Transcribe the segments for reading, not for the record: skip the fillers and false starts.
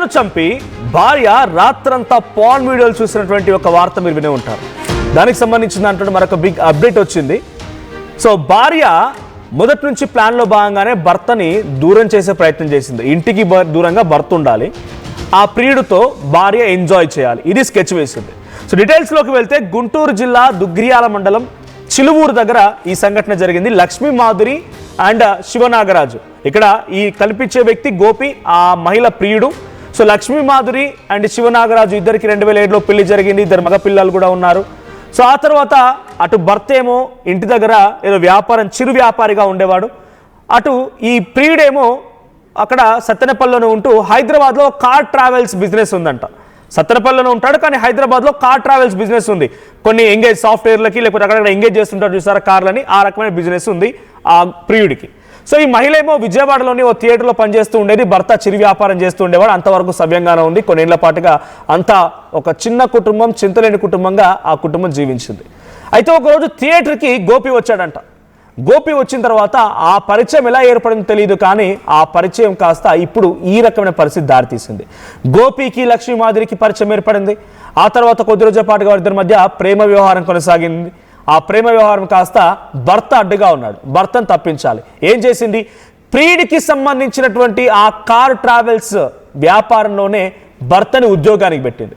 భర్తను చంపి భార్య రాత్రంతా పాన్ వీడియోలు చూసినటువంటి ఒక వార్త మీరు వినే ఉంటారు. దానికి సంబంధించిన దాంట్లో మరొక బిగ్ అప్డేట్ వచ్చింది. సో భార్య మొదటి నుంచి ప్లాన్లో భాగంగానే భర్తని దూరం చేసే ప్రయత్నం చేసింది. ఇంటికి దూరంగా భర్త ఉండాలి, ఆ ప్రియుడితో భార్య ఎంజాయ్ చేయాలి, ఇది స్కెచ్ వేసింది. సో డీటెయిల్స్లోకి వెళ్తే గుంటూరు జిల్లా దుగ్గియాల మండలం చిలువూరు దగ్గర ఈ సంఘటన జరిగింది. లక్ష్మీ మాధురి అండ్ శివనాగరాజు, ఇక్కడ ఈ కల్పించే వ్యక్తి గోపి, ఆ మహిళ ప్రియుడు. సో లక్ష్మీ మాధురి అండ్ శివనాగరాజు ఇద్దరికి 2007లో పెళ్లి జరిగింది, ఇద్దరు మగ పిల్లలు కూడా ఉన్నారు. సో ఆ తర్వాత అటు భర్త ఏమో ఇంటి దగ్గర ఏదో వ్యాపారం, చిరు వ్యాపారిగా ఉండేవాడు, అటు ఈ ప్రియుడేమో అక్కడ సత్తెనపల్లిలోనే ఉంటూ హైదరాబాద్లో కార్ ట్రావెల్స్ బిజినెస్ ఉందంట. సత్తెనపల్లిలోనే ఉంటాడు కానీ హైదరాబాద్లో కార్ ట్రావెల్స్ బిజినెస్ ఉంది. కొన్ని ఎంగేజ్ సాఫ్ట్వేర్లకి లేకపోతే అక్కడ ఎంగేజ్ చేస్తుంటారు చూసారా కార్లని, ఆ రకమైన బిజినెస్ ఉంది ఆ ప్రియుడికి. సో ఈ మహిళ ఏమో విజయవాడలోని ఓ థియేటర్లో పనిచేస్తూ ఉండేది, భర్త చిరు వ్యాపారం చేస్తూ ఉండేవాడు. అంతవరకు సవ్యంగానే ఉంది. కొన్నేళ్ల పాటుగా అంతా ఒక చిన్న కుటుంబం, చింతలేని కుటుంబంగా ఆ కుటుంబం జీవించింది. అయితే ఒకరోజు థియేటర్కి గోపి వచ్చాడంట. గోపి వచ్చిన తర్వాత ఆ పరిచయం ఎలా ఏర్పడిందో తెలియదు కానీ ఆ పరిచయం కాస్త ఇప్పుడు ఈ రకమైన పరిస్థితి దారితీసింది. గోపికి లక్ష్మీ మాధురికి పరిచయం ఏర్పడింది. ఆ తర్వాత కొద్ది రోజుల పాటుగా వారిద్దరి మధ్య ప్రేమ వ్యవహారం కొనసాగింది. ఆ ప్రేమ వ్యవహారం కాస్త భర్త అడ్డుగా ఉన్నాడు, భర్తను తప్పించాలి. ఏం చేసింది, ప్రియుడికి సంబంధించినటువంటి ఆ కార్ ట్రావెల్స్ వ్యాపారంలోనే భర్తని ఉద్యోగానికి పెట్టింది.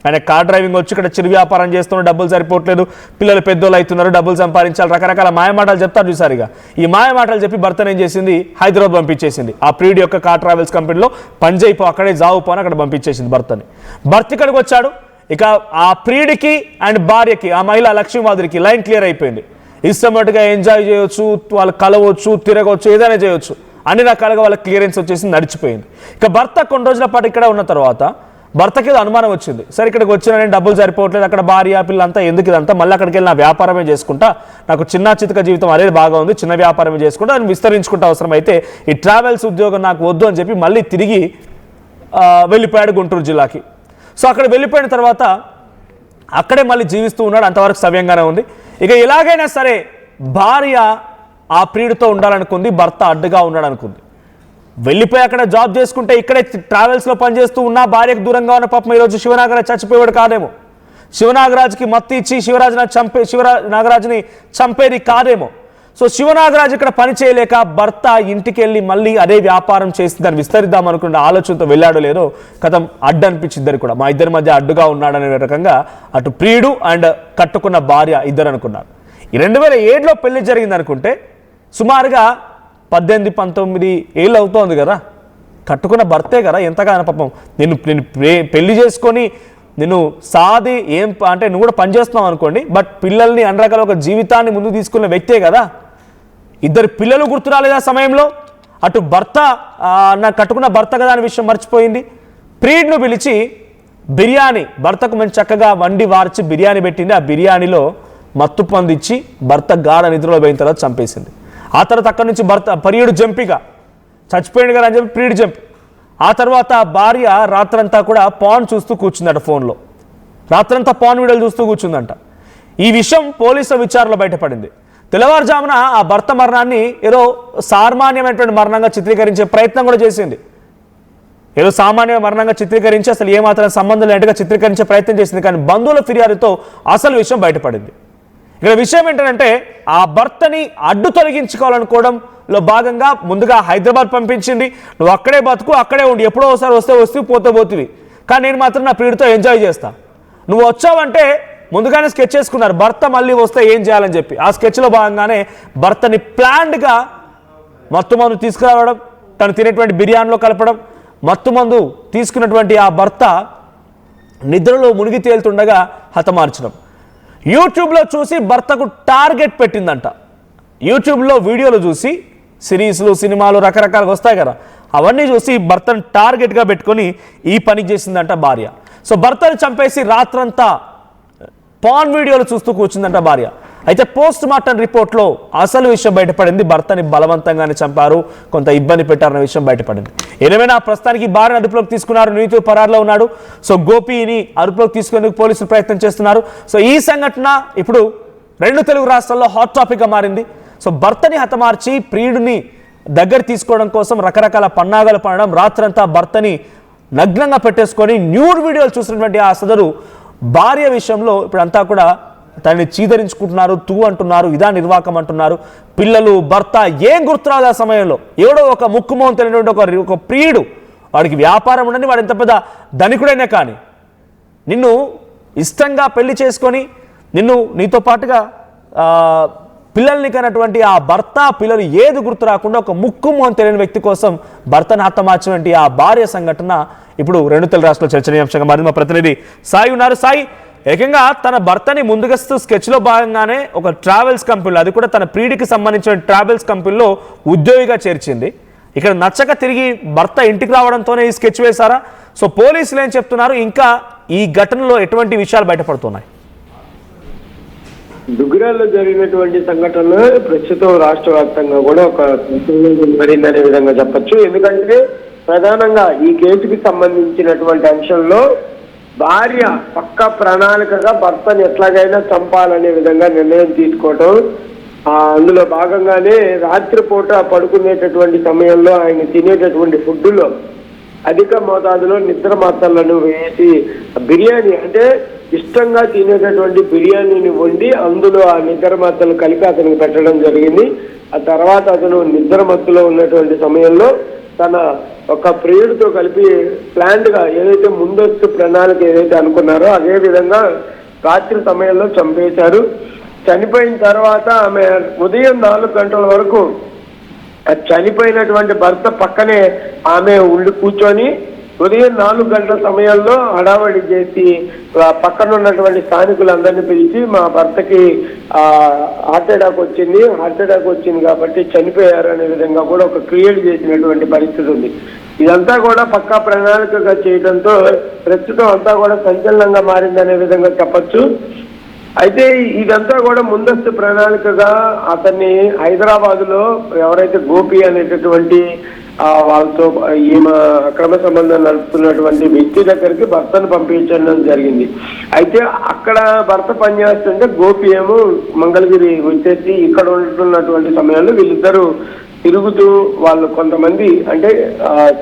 ఆయన కార్ డ్రైవింగ్ వచ్చి ఇక్కడ చిరు వ్యాపారం చేస్తున్న, డబ్బులు సరిపోవట్లేదు, పిల్లలు పెద్దోళ్ళు అవుతున్నారు, డబ్బులు సంపాదించాలి, రకరకాల మాయమాటలు చెప్తారు చూసారు. ఇక ఈ మాయమాటలు చెప్పి భర్తను ఏం చేసింది, హైదరాబాద్ పంపించేసింది. ఆ ప్రియుడి యొక్క కార్ ట్రావెల్స్ కంపెనీలో పనిచేయిపో, అక్కడే జావుపో అని అక్కడ పంపించేసింది భర్తని. భర్త ఇక్కడికి వచ్చాడు. ఇక ఆ ప్రియుడికి అండ్ భార్యకి, ఆ మహిళ లక్ష్మీ మాధురికి లైన్ క్లియర్ అయిపోయింది. ఇష్టమట్టుగా ఎంజాయ్ చేయొచ్చు, వాళ్ళు కలవచ్చు, తిరగవచ్చు, ఏదైనా చేయొచ్చు, అన్ని రకాలుగా వాళ్ళకి క్లియరెన్స్ వచ్చేసి నడిచిపోయింది. ఇక భర్త కొన్ని రోజుల పాటు ఇక్కడ ఉన్న తర్వాత భర్తకి ఏదో అనుమానం వచ్చింది. సరే ఇక్కడికి వచ్చిన నేను డబ్బులు సరిపోవట్లేదు, అక్కడ భార్య పిల్లంతా ఎందుకు ఇదంతా, మళ్ళీ అక్కడికి వెళ్ళి నా వ్యాపారమే చేసుకుంటా, నాకు చిన్న చితక జీవితం అనేది బాగా ఉంది, చిన్న వ్యాపారమే చేసుకుంటా, దాన్ని విస్తరించుకుంటా, అవసరం అయితే ఈ ట్రావెల్స్ ఉద్యోగం నాకు వద్దు అని చెప్పి మళ్ళీ తిరిగి వెళ్ళిపోయాడు గుంటూరు జిల్లాకి. సో అక్కడ వెళ్ళిపోయిన తర్వాత అక్కడే మళ్ళీ జీవిస్తూ ఉన్నాడు, అంతవరకు సవ్యంగానే ఉంది. ఇక ఎలాగైనా సరే భార్య ఆ ప్రియుడితో ఉండాలనుకుంది, భర్త అడ్డుగా ఉన్నాడు అనుకుంది. వెళ్ళిపోయి అక్కడ జాబ్ చేసుకుంటే ఇక్కడే ట్రావెల్స్లో పనిచేస్తూ ఉన్నా భార్యకు దూరంగా ఉన్న పాపం ఈరోజు శివనాగరాజు చచ్చిపోయాడు కాదేమో, శివనాగరాజుకి మత్తి ఇచ్చి శివనాగరాజుని చంపేది కాదేమో. సో శివనాగరాజు ఇక్కడ పని చేయలేక భర్త ఇంటికి వెళ్ళి మళ్ళీ అదే వ్యాపారం చేసి దాన్ని విస్తరిద్దాం అనుకున్న ఆలోచనతో వెళ్ళాడో లేదో కథం అడ్డు అనిపించి ఇద్దరు కూడా, మా ఇద్దరి మధ్య అడ్డుగా ఉన్నాడనే రకంగా అటు ప్రియుడు అండ్ కట్టుకున్న భార్య ఇద్దరు అనుకున్నారు. ఈ 2007లో పెళ్లి జరిగింది అనుకుంటే సుమారుగా 18-19 ఏళ్ళు అవుతోంది కదా. కట్టుకున్న భర్తే కదా, ఎంతగానో పాపం నేను పెళ్లి చేసుకొని నేను సాది ఏం అంటే నువ్వు కూడా పనిచేస్తున్నావు అనుకోండి, బట్ పిల్లల్ని అన్ని రకాల ఒక జీవితాన్ని ముందు తీసుకున్న వ్యక్తే కదా. ఇద్దరు పిల్లలు గుర్తు రాలేదా సమయంలో, అటు భర్త నా కట్టుకున్న భర్త కదా అనే విషయం మర్చిపోయింది. ప్రియుడిని పిలిచి బిర్యానీ భర్తకు మంచి చక్కగా వండి వార్చి బిర్యానీ పెట్టింది. ఆ బిర్యానీలో మత్తు పందిచ్చి భర్త గాఢ నిద్రలో పోయిన తర్వాత చంపేసింది. ఆ తర్వాత అక్కడి నుంచి ప్రియుడు జంపిగా చచ్చిపోయింది కదా అని చెప్పి ప్రియుడు జంపి, ఆ తర్వాత భార్య రాత్రంతా కూడా పాన్ చూస్తూ కూర్చుందట, ఫోన్లో రాత్రంతా పాన్ వీడియోలు చూస్తూ కూర్చుందంట. ఈ విషయం పోలీసుల విచారణలో బయటపడింది. తెల్లవారుజామున ఆ భర్త మరణాన్ని ఏదో సామాన్యమైనటువంటి మరణంగా చిత్రీకరించే ప్రయత్నం కూడా చేసింది. ఏదో సామాన్య మరణంగా చిత్రీకరించి అసలు ఏమాత్రం సంబంధం లేనట్టుగా చిత్రీకరించే ప్రయత్నం చేసింది. కానీ బంధువుల ఫిర్యాదుతో అసలు విషయం బయటపడింది. ఇక్కడ విషయం ఏంటంటే ఆ భర్తని అడ్డు తొలగించుకోవాలనుకోవడంలో భాగంగా ముందుగా హైదరాబాద్ పంపించింది. నువ్వు అక్కడే బతుకు, అక్కడే ఉండి, ఎప్పుడో ఒకసారి వస్తే పోతివి, కానీ నేను మాత్రం నా ప్రియుడితో ఎంజాయ్ చేస్తా. నువ్వు వచ్చావంటే ముందుగానే స్కెచ్ చేసుకున్నారు, భర్త మళ్ళీ వస్తే ఏం చేయాలని చెప్పి. ఆ స్కెచ్లో భాగంగానే భర్తని ప్లాన్డ్గా మత్తు మందు తీసుకురావడం, తను తినేటువంటి బిర్యానీలో కలపడం, మత్తు మందు తీసుకున్నటువంటి ఆ భర్త నిద్రలో మునిగి తేలుతుండగా హతమార్చడం. యూట్యూబ్లో చూసి భర్తకు టార్గెట్ పెట్టిందంట. యూట్యూబ్లో వీడియోలు చూసి, సిరీస్లు సినిమాలు రకరకాలుగా వస్తాయి కదా, అవన్నీ చూసి భర్తను టార్గెట్గా పెట్టుకొని ఈ పని చేసిందంట భార్య. సో భర్తను చంపేసి రాత్రంతా పాన్ వీడియోలు చూస్తూ కూర్చుందంట భార్య. అయితే పోస్ట్ మార్టం రిపోర్ట్లో అసలు విషయం బయటపడింది, భర్తని బలవంతంగానే చంపారు, కొంత ఇబ్బంది పెట్టారన్న విషయం బయటపడింది. ఏదేమైనా ప్రస్తుతానికి భార్యను అదుపులోకి తీసుకున్నారు, నీతి పరారులో ఉన్నాడు. సో గోపిని అదుపులోకి తీసుకునేందుకు పోలీసులు ప్రయత్నం చేస్తున్నారు. సో ఈ సంఘటన ఇప్పుడు 2 తెలుగు రాష్ట్రాల్లో హాట్ టాపిక్గా మారింది. సో భర్తని హతమార్చి ప్రియుడిని దగ్గర తీసుకోవడం కోసం రకరకాల పన్నాగాలు పడడం, రాత్రంతా భర్తని నగ్నంగా పెట్టేసుకొని న్యూడ్ వీడియోలు చూసినటువంటి ఆ సదరు భార్య విషయంలో ఇప్పుడంతా కూడా తనని చీదరించుకుంటున్నారు, తూ అంటున్నారు, ఇదా నిర్వాకం అంటున్నారు. పిల్లలు, భర్త ఏం గుర్తురాదు ఆ సమయంలో. ఎవడో ఒక ముక్కుమోహం తెలియనటువంటి ఒక ప్రియుడు, వాడికి వ్యాపారం ఉండని, వాడు ఎంత పెద్ద ధనికుడైనా కానీ నిన్ను ఇష్టంగా పెళ్లి చేసుకొని నీతో పాటుగా పిల్లల్ని కన్నటువంటి ఆ భర్త, పిల్లలు ఏది గుర్తు రాకుండా ఒక ముక్కుమోహం తెలియని వ్యక్తి కోసం భర్తను హతమార్చినటువంటి ఆ భార్య సంఘటన ఇప్పుడు రెండు తెలుగు రాష్ట్రాల్లో చర్చనీయాంశంగా మారింది. మా ప్రతినిధి సాయి ఉన్నారు. సాయి, ఏకంగా తన భర్తని ముందుగస్తూ స్కెచ్లో భాగంగానే ఒక ట్రావెల్స్ కంపెనీలో, అది కూడా తన ప్రియుడికి సంబంధించిన ట్రావెల్స్ కంపెనీలో ఉద్యోగిగా చేర్చింది. ఇక్కడ నచ్చక తిరిగి భర్త ఇంటికి రావడంతోనే ఈ స్కెచ్ వేశారా? సో పోలీసులు ఏం చెప్తున్నారు? ఇంకా ఈ ఘటనలో ఎటువంటి విషయాలు బయటపడుతున్నాయి? దుగ్గిరాల్లో జరిగినటువంటి సంఘటనలు ప్రస్తుతం రాష్ట్ర వ్యాప్తంగా కూడా ఒక మరిందనే విధంగా చెప్పచ్చు. ఎందుకంటే ప్రధానంగా ఈ కేసుకి సంబంధించినటువంటి అంశంలో భార్య పక్క ప్రణాళికగా భర్తను ఎట్లాగైనా చంపాలనే విధంగా నిర్ణయం తీసుకోవటం, అందులో భాగంగానే రాత్రిపూట పడుకునేటటువంటి సమయంలో ఆయన తినేటటువంటి ఫుడ్లో అధిక మోతాదులో నిద్ర మాత్రలను వేసి బిర్యానీ, అంటే ఇష్టంగా తినేటటువంటి బిర్యానీని వండి అందులో ఆ నిద్ర మాత్రలు కలిపి అతనికి పెట్టడం జరిగింది. ఆ తర్వాత అతను నిద్ర మత్తులో ఉన్నటువంటి సమయంలో తన ఒక ప్రియుడితో కలిపి ప్లాంట్ గా ఏదైతే ముందస్తు ప్రణాళిక ఏదైతే అనుకున్నారో అదే విధంగా రాత్రి సమయంలో చంపేశారు. చనిపోయిన తర్వాత ఆమె ఉదయం 4 గంటల వరకు చనిపోయినటువంటి భర్త పక్కనే ఆమె ఉండి కూర్చొని ఉదయం 4 గంటల సమయంలో హడావడి చేసి పక్కన ఉన్నటువంటి స్థానికులందరినీ పిలిచి మా భర్తకి హార్ట్ అటాక్ వచ్చింది కాబట్టి చనిపోయారు అనే విధంగా కూడా ఒక క్రియేట్ చేసినటువంటి పరిస్థితి ఉంది. ఇదంతా కూడా పక్కా ప్రణాళికగా చేయడంతో ప్రస్తుతం అంతా కూడా సంచలనంగా మారిందనే విధంగా చెప్పచ్చు. అయితే ఇదంతా కూడా ముందస్తు ప్రణాళికగా అతన్ని హైదరాబాద్ లో ఎవరైతే గోపి అనేటటువంటి వాళ్ళతో ఈమె అక్రమ సంబంధం నడుపుతున్నటువంటి వ్యక్తి దగ్గరికి భర్తను పంపించడం జరిగింది. అయితే అక్కడ భర్త పనిచేస్తుంటే గోపి ఏమో మంగళగిరి వచ్చేసి ఇక్కడ ఉంటున్నటువంటి సమయంలో వీళ్ళిద్దరూ తిరుగుతూ వాళ్ళు కొంతమంది, అంటే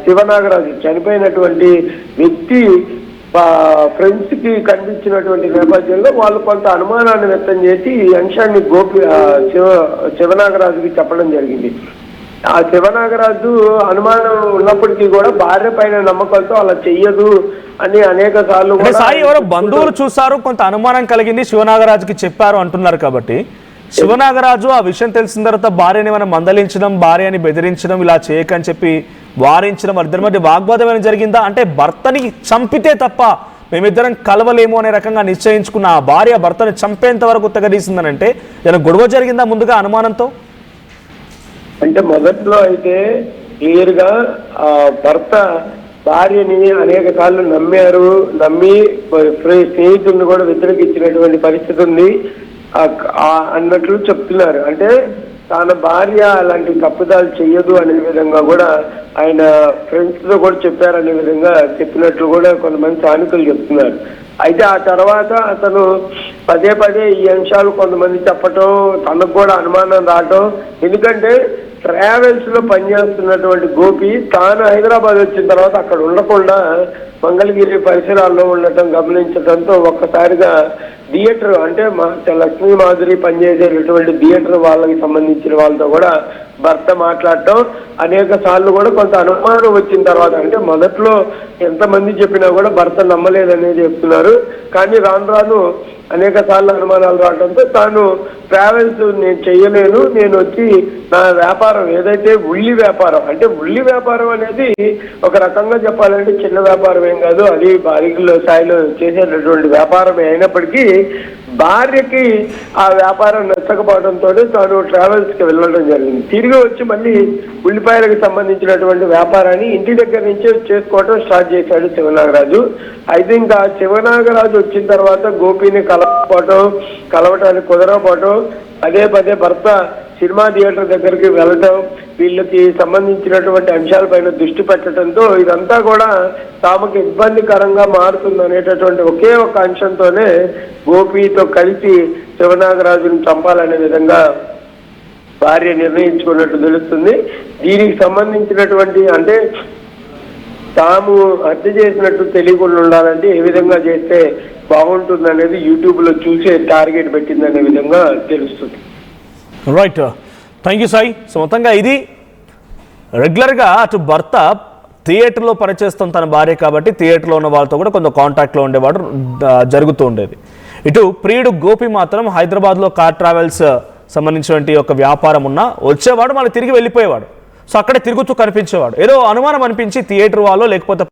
శివనాగరాజు చనిపోయినటువంటి వ్యక్తి ఫ్రెండ్స్ కి కనిపించినటువంటి నేపథ్యంలో వాళ్ళు కొంత అనుమానాన్ని వ్యక్తం చేసి ఈ అంశాన్ని శివనాగరాజుకి చెప్పడం జరిగింది. ఆ శివనాగరాజు అనుమానం ఉన్నప్పటికీ కూడా భార్య పైన నమ్మకంతో అలా చెయ్యదు అని అనేక సార్లు సాయి ఎవరో బంధువులు చూసారు, కొంత అనుమానం కలిగింది, శివనాగరాజుకి చెప్పారు అంటున్నారు. కాబట్టి శివనాగరాజు ఆ విషయం తెలిసిన తర్వాత భార్యని మనం మందలించడం, భార్యని బెదిరించడం, ఇలా చేయకని చెప్పి వారించడం, ఇద్దరి మధ్య వాగ్వాదం ఏమైనా జరిగిందా? అంటే భర్తని చంపితే తప్ప మేమిద్దరం కలవలేము అనే రకంగా నిశ్చయించుకున్న ఆ భార్య భర్తని చంపేంత వరకు తెగదీసిందనంటే ఏదైనా గొడవ జరిగిందా ముందుగా అనుమానంతో? అంటే మొదట్లో అయితే క్లియర్ గా భర్త భార్యని అనేక సార్లు నమ్మి స్నేహితుడిని కూడా వ్యతిరేకించినటువంటి పరిస్థితి ఉంది అన్నట్లు చెప్తున్నారు. అంటే తన భార్య అలాంటి తప్పుదాలు చెయ్యదు అనే విధంగా కూడా ఆయన ఫ్రెండ్స్ తో కూడా చెప్పారనే విధంగా చెప్పినట్లు కూడా కొంతమంది స్థానికులు చెప్తున్నారు. అయితే ఆ తర్వాత అతను పదే ఈ అంశాలు కొంతమంది చెప్పటం, తనకు కూడా అనుమానం రావటం. ఎందుకంటే ట్రావెల్స్ లో పనిచేస్తున్నటువంటి గోపి తాను హైదరాబాద్ వచ్చిన తర్వాత అక్కడ ఉండకుండా మంగళగిరి పరిసరాల్లో ఉండటం గమనించడంతో ఒక్కసారిగా థియేటర్, అంటే లక్ష్మీ మాధురి పనిచేసేటటువంటి థియేటర్ వాళ్ళకి సంబంధించిన వాళ్ళతో కూడా భర్త మాట్లాడటం, అనేక సార్లు కూడా కొంత అనుమానం వచ్చిన తర్వాత, అంటే మొదట్లో ఎంతమంది చెప్పినా కూడా భర్త నమ్మలేదనేది చెప్తున్నారు. కానీ రాను అనేక సార్లు అనుమానాలు రావడంతో తాను ట్రావెల్స్ నేను చెయ్యలేను, నేను వచ్చి నా వ్యాపారం ఏదైతే ఉల్లి వ్యాపారం, అంటే ఉల్లి వ్యాపారం అనేది ఒక రకంగా చెప్పాలంటే చిన్న వ్యాపారం ఏం కాదు, అది భారీ స్థాయిలో చేసేటటువంటి వ్యాపారమే అయినప్పటికీ భార్యకి ఆ వ్యాపారం నచ్చకపోవడంతో తాను ట్రావెల్స్ కి వెళ్ళడం జరిగింది. తిరిగి వచ్చి మళ్ళీ ఉల్లిపాయలకు సంబంధించినటువంటి వ్యాపారాన్ని ఇంటి దగ్గర నుంచే చేసుకోవడం స్టార్ట్ చేశాడు శివనాగరాజు. అయితే ఇంకా శివనాగరాజు వచ్చిన తర్వాత గోపిని కలవటానికి కుదరకపోవటం, పదే భర్త సినిమా థియేటర్ దగ్గరికి వెళ్ళటం, వీళ్ళకి సంబంధించినటువంటి అంశాలపైన దృష్టి పెట్టడంతో ఇదంతా కూడా తామకు ఇబ్బందికరంగా మారుతుంది అనేటటువంటి ఒకే ఒక అంశంతోనే గోపితో కలిసి శివనాగరాజుని చంపాలనే విధంగా భార్య నిర్ణయించుకున్నట్టు తెలుస్తుంది. దీనికి సంబంధించినటువంటి, అంటే తాము హత్య చేసినట్టు తెలియకుండా ఉండాలంటే ఏ విధంగా చేస్తే బాగుంటుంది అనేది యూట్యూబ్ లో చూసే టార్గెట్ పెట్టిందనే విధంగా తెలుస్తుంది. Right, thank you Sai. So మొత్తంగా ఇది రెగ్యులర్గా అటు భర్త థియేటర్లో పనిచేస్తాం తన భార్య కాబట్టి థియేటర్లో ఉన్న వాళ్ళతో కూడా కొంత కాంటాక్ట్లో ఉండేవాడు, జరుగుతూ ఉండేది. ఇటు ప్రియుడు గోపి మాత్రం హైదరాబాద్లో కార్ ట్రావెల్స్ సంబంధించినటువంటి ఒక వ్యాపారం ఉన్నా వచ్చేవాడు, మళ్ళీ తిరిగి వెళ్ళిపోయేవాడు. సో అక్కడే తిరుగుతూ కనిపించేవాడు. ఏదో అనుమానం అనిపించి థియేటర్ వాళ్ళు లేకపోతే